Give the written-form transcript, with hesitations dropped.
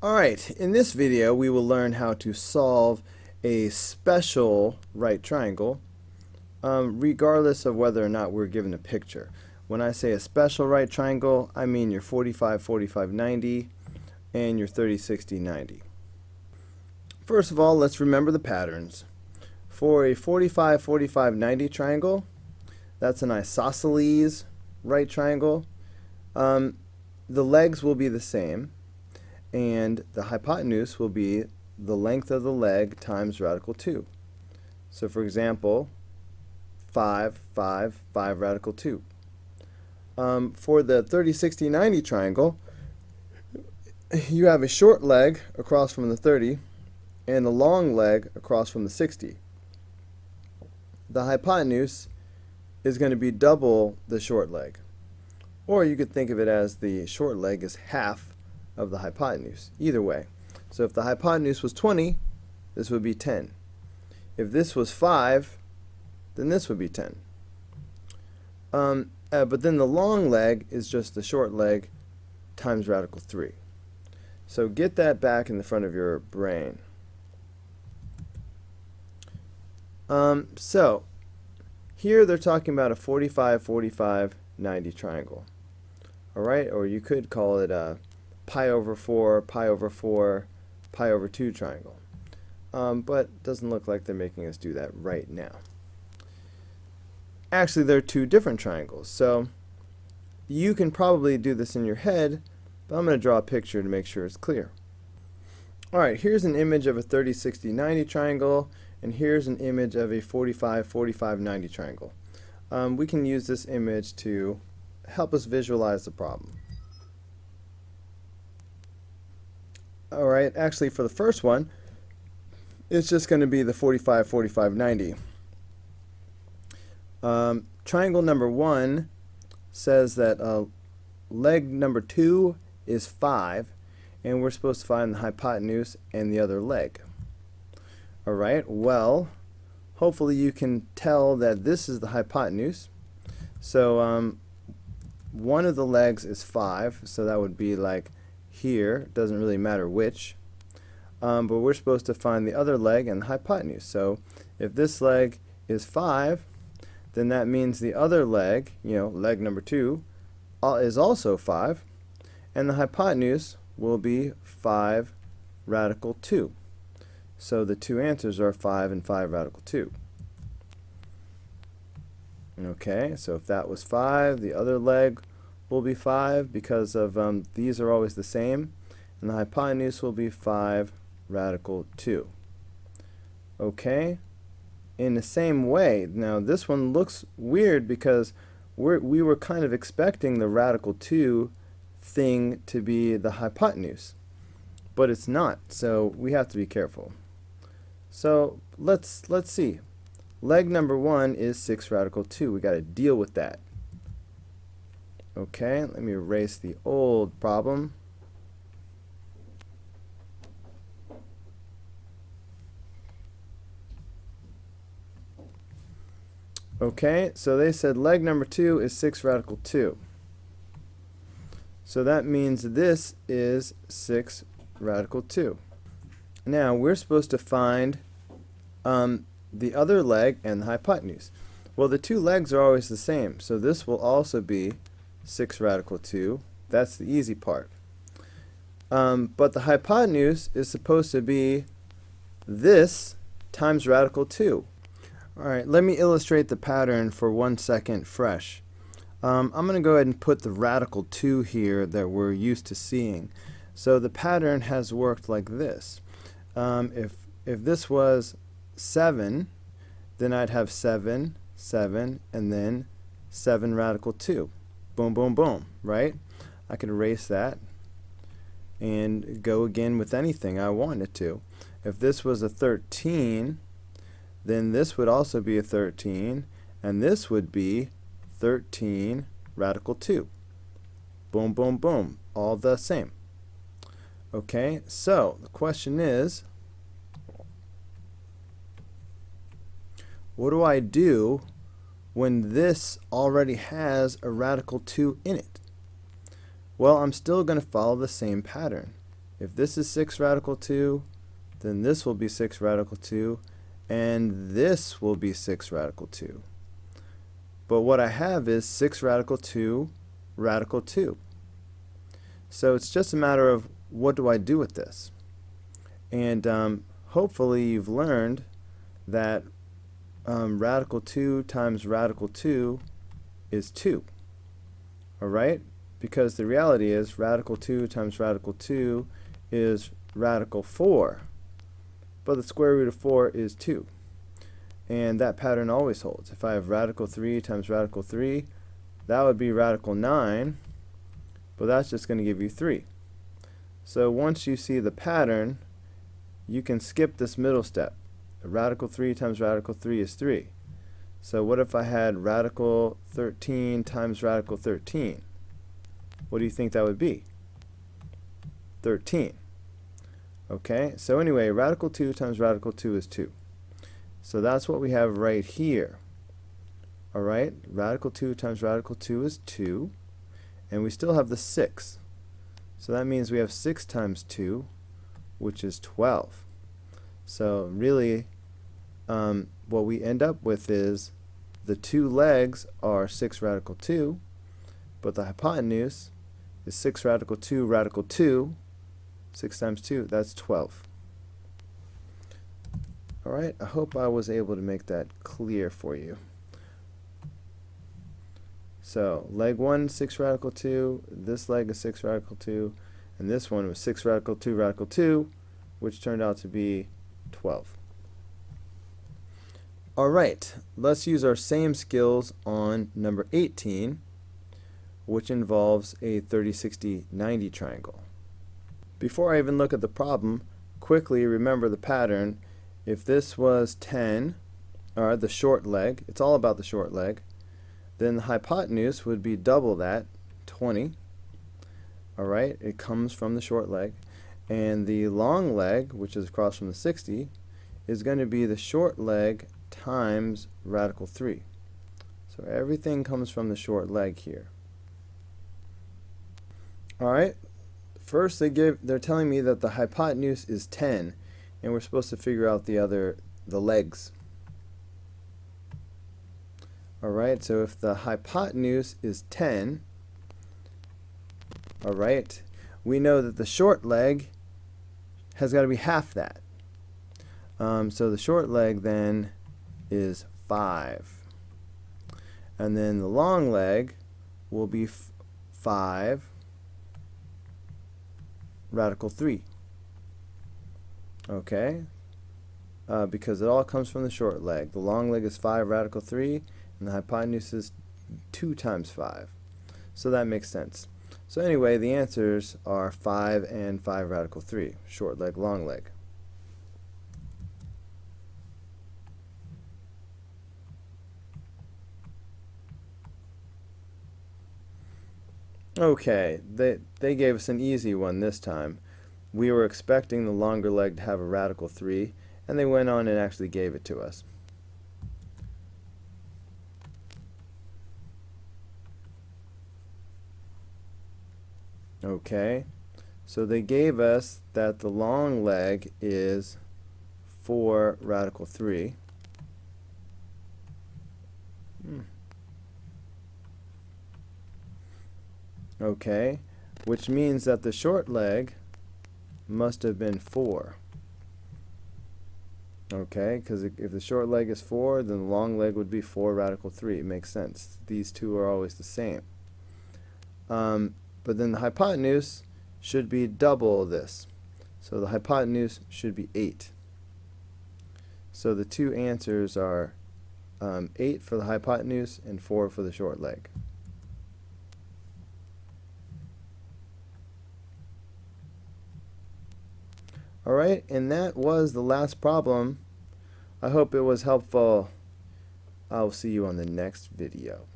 Alright, in this video we will learn how to solve a special right triangle regardless of whether or not we're given a picture. When I say a special right triangle, I mean your 45, 45, 90 and your 30, 60, 90. First of all, let's remember the patterns. For a 45, 45, 90 triangle, that's an isosceles right triangle. The legs will be the same, and the hypotenuse will be the length of the leg times radical 2. So for example, 5, 5, 5 radical 2. For the 30, 60, 90 triangle, you have a short leg across from the 30 and a long leg across from the 60. The hypotenuse is going to be double the short leg. Or you could think of it as the short leg is half of the hypotenuse. Either way. So if the hypotenuse was 20, this would be 10. If this was 5, then this would be 10. But then the long leg is just the short leg times radical 3. So get that back in the front of your brain. So here they're talking about a 45, 45, 90 triangle. Alright, or you could call it a pi over 4, pi over 4, pi over 2 triangle. But it doesn't look like they're making us do that right now. Actually, they're two different triangles, so you can probably do this in your head, but I'm going to draw a picture to make sure it's clear. Alright, here's an image of a 30, 60, 90 triangle, and here's an image of a 45, 45, 90 triangle. We can use this image to help us visualize the problem. Alright, actually for the first one, it's just going to be the 45, 45, 90. Triangle number 1 says that leg number 2 is 5, and we're supposed to find the hypotenuse and the other leg. Alright, well, hopefully you can tell that this is the hypotenuse. So one of the legs is 5, so that would be like here. Doesn't really matter which. But we're supposed to find the other leg and the hypotenuse. So if this leg is 5, then that means the other leg, leg number 2, is also 5, and the hypotenuse will be 5 radical 2. So the two answers are 5 and 5 radical 2. Okay, so if that was 5, the other leg will be 5 because of these are always the same, and the hypotenuse will be 5 radical 2. Okay, in the same way, now this one looks weird because we were kind of expecting the radical 2 thing to be the hypotenuse, but it's not, so we have to be careful. So let's see. Leg number 1 is 6 radical 2. We got to deal with that. Okay, let me erase the old problem. Okay, so they said leg number 2 is 6 radical 2. So that means this is 6 radical 2. Now we're supposed to find the other leg and the hypotenuse. Well, the two legs are always the same, so this will also be 6 radical 2. That's the easy part. But the hypotenuse is supposed to be this times radical 2. Alright, let me illustrate the pattern for 1 second fresh. I'm going to go ahead and put the radical 2 here that we're used to seeing. So the pattern has worked like this. If this was 7, then I'd have 7, 7, and then 7 radical 2. Boom, boom, boom, right? I could erase that and go again with anything I wanted to. If this was a 13, then this would also be a 13, and this would be 13 radical 2. Boom, boom, boom, all the same. Okay, so the question is, what do I do when this already has a radical 2 in it? Well, I'm still going to follow the same pattern. If this is 6 radical 2, then this will be 6 radical 2, and this will be 6 radical 2. But what I have is 6 radical 2 radical 2. So it's just a matter of what do I do with this. And hopefully you've learned that radical 2 times radical 2 is 2. Alright? Because the reality is radical 2 times radical 2 is radical 4. But the square root of 4 is 2. And that pattern always holds. If I have radical 3 times radical 3, that would be radical 9, but that's just going to give you 3. So once you see the pattern, you can skip this middle step. Radical 3 times radical 3 is 3. So what if I had radical 13 times radical 13? What do you think that would be? 13. Okay, so anyway, radical 2 times radical 2 is 2. So that's what we have right here. Alright, radical 2 times radical 2 is 2. And we still have the 6. So that means we have 6 times 2, which is 12. So really, what we end up with is the two legs are 6 radical 2, but the hypotenuse is 6 radical 2 radical 2. 6 times 2, that's 12. Alright, I hope I was able to make that clear for you. So, leg 1, 6 radical 2, this leg is 6 radical 2, and this one was 6 radical 2 radical 2, which turned out to be 12. Alright, let's use our same skills on number 18, which involves a 30, 60, 90 triangle. Before I even look at the problem, quickly remember the pattern. If this was 10, or the short leg, it's all about the short leg, then the hypotenuse would be double that, 20. Alright, it comes from the short leg. And the long leg, which is across from the 60, is going to be the short leg times radical 3. So everything comes from the short leg here. Alright, first they're telling me that the hypotenuse is 10, and we're supposed to figure out the legs. Alright, so if the hypotenuse is 10, alright, we know that the short leg has got to be half that. So the short leg then is 5. And then the long leg will be 5 radical 3. Okay? Because it all comes from the short leg. The long leg is 5 radical 3, and the hypotenuse is 2 times 5. So that makes sense. So anyway, the answers are 5 and 5 radical 3. Short leg, long leg. Okay, they gave us an easy one this time. We were expecting the longer leg to have a radical 3, and they went on and actually gave it to us. Okay, so they gave us that the long leg is 4 radical 3. Okay, which means that the short leg must have been 4. Okay, because if the short leg is 4, then the long leg would be 4 radical 3. It makes sense. These two are always the same. But then the hypotenuse should be double this. So the hypotenuse should be 8. So the two answers are 8 for the hypotenuse and 4 for the short leg. Alright, and that was the last problem. I hope it was helpful. I'll see you on the next video.